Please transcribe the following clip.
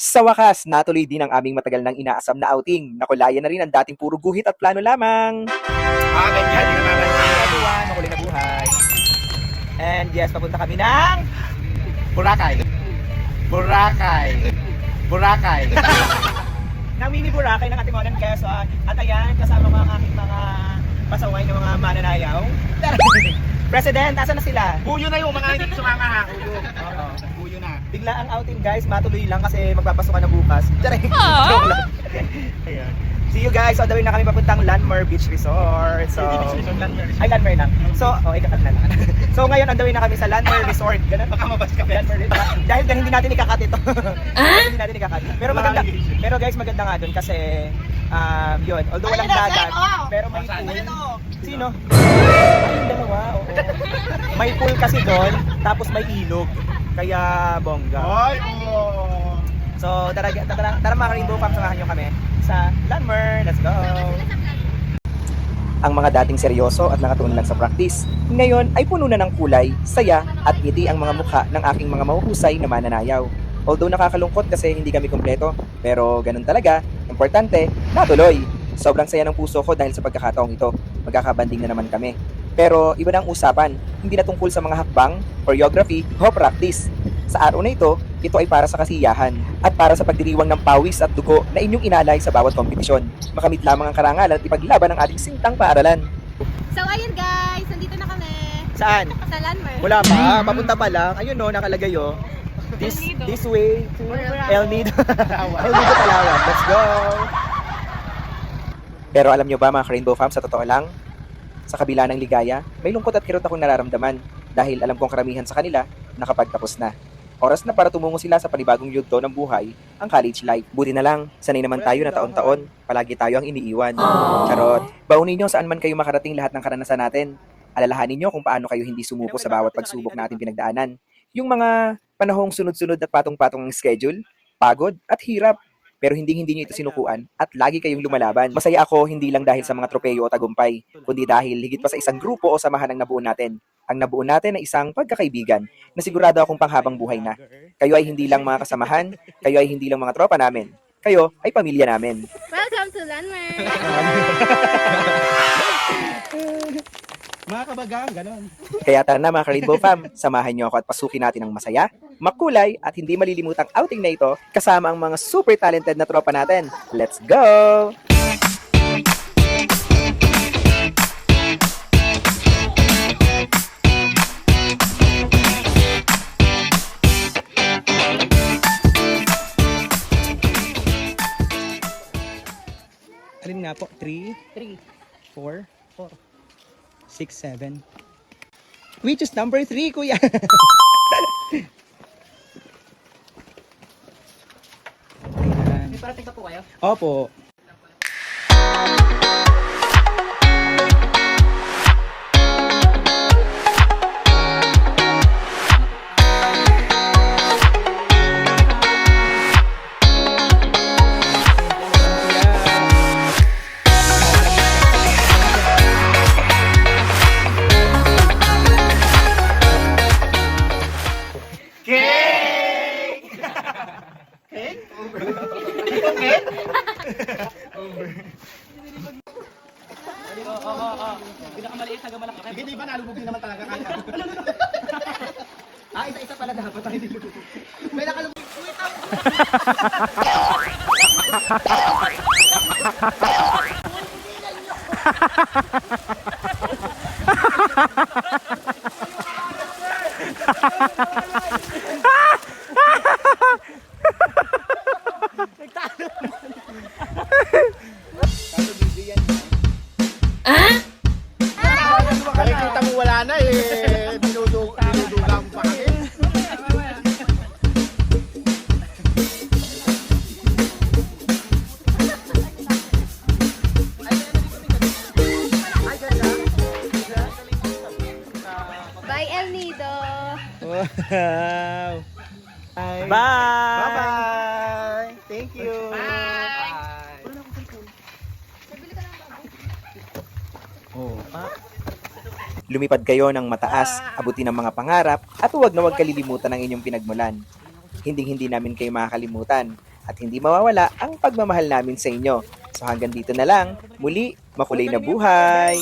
Sa wakas, natuloy din ang aming matagal nang inaasam na outing. Nakulayan na rin ang dating puro guhit at plano lamang. Ganyan din naman. Everyone, makulit na buhay. And yes, papunta kami ng Boracay. Boracay. Boracay. ng mini Boracay ng Antimonan, Quezon. At ayan, kasama mga aking mga pasaway ng mga mananayaw. President, asan na sila? Buyo na yung mga hindi sumama ha. Buyo. Oo. Buyo na. Bigla ang outing guys, matuloy lang kasi magpapasok ka na bukas. Joke lang. Ayan. See you guys, on the way na kami papuntang Landmer Beach Resort. So, ay Landmer lang. So, ikakat na lang. So ngayon, on the way na kami sa Landmer Resort. Ganun? Baka mabas ka. Landmer Resort. Dahil hindi natin ikakat ito. Hindi natin ikakat. Pero maganda. Pero guys, maganda nga doon kasi yun, although walang dagat, pero may pool. Sino? Ay, yung dalawa, oo. May pool kasi doon, tapos may ilog. Kaya bongga. Ay, oh. So, tara mga Rainbow Fam, samahan nyo kami sa Landmer. Let's go! Ang mga dating seryoso at nakatuon lang sa practice, ngayon ay puno na ng kulay, saya at ngiti ang mga mukha ng aking mga mahuhusay na mananayaw. Although nakakalungkot kasi hindi kami kumpleto, pero ganun talaga, importante, natuloy! Sobrang saya ng puso ko dahil sa pagkakataong ito, magkakabanding na naman kami. Pero iba na ang usapan, hindi na tungkol sa mga hakbang, choreography, o practice. Sa araw na ito ay para sa kasiyahan at para sa pagdiriwang ng pawis at dugo na inyong inalay sa bawat kompetisyon. Makamit lamang ang karangalan at ipaglaban ang ating sintang paaralan. So ayun guys, nandito na kami Saan? sa Landmer. Wala pa, papunta pa lang. Ayun no, nakalagay oh. This way to El Nido. El Nido, Palawan. Let's go! Pero alam nyo ba mga Rainbow Fam, sa totoo lang, sa kabila ng ligaya, may lungkot at kirot akong nararamdaman dahil alam kong karamihan sa kanila nakapagtapos na. Oras na para tumungo sila sa panibagong yugto ng buhay, ang college life. Buti na lang, sanay naman tayo na taon-taon, palagi tayo ang iniiwan. Charot. Baunin nyo saan man kayo makarating lahat ng karanasan natin. Alalahanin nyo kung paano kayo hindi sumuko sa bawat pagsubok na ating pinagdaanan. Yung mga panahong sunod-sunod at patong-patong ang schedule, pagod at hirap. Pero hindi nyo ito sinukuan at lagi kayong lumalaban. Masaya ako hindi lang dahil sa mga tropeyo o tagumpay, kundi dahil higit pa sa isang grupo o samahan ang nabuo natin. Ang nabuo natin ay isang pagkakaibigan na sigurado akong panghabang buhay na. Kayo ay hindi lang mga kasamahan, kayo ay hindi lang mga tropa namin. Kayo ay pamilya namin. Welcome to Landmer. Mga kabagang, ganon. Kaya tara na mga Rainbow Fam, samahan niyo ako at pasukin natin ang masaya, makulay at hindi malilimutang outing na ito kasama ang mga super talented na tropa natin. Let's go! Alin nga po? 3? 4? 6, 7. We choose number 3, kuya. Ayan. Parating pa po kayo? Opo. Hindi ba nalubog din naman talaga kaya? Isa-isa pala dapat ang hindi May nakalubog. Nakikita mo wala na eh. Dinudugang pa kami. Bye El Nido. Wow. Bye! Bye-bye. Thank you! Bye! Oh. Lumipad kayo ng mataas, abutin ang mga pangarap, at huwag na huwag kalilimutan ang inyong pinagmulan. Hindi namin kayo makakalimutan. at hindi mawawala ang pagmamahal namin sa inyo. So hanggang dito na lang. Muli, makulay na buhay!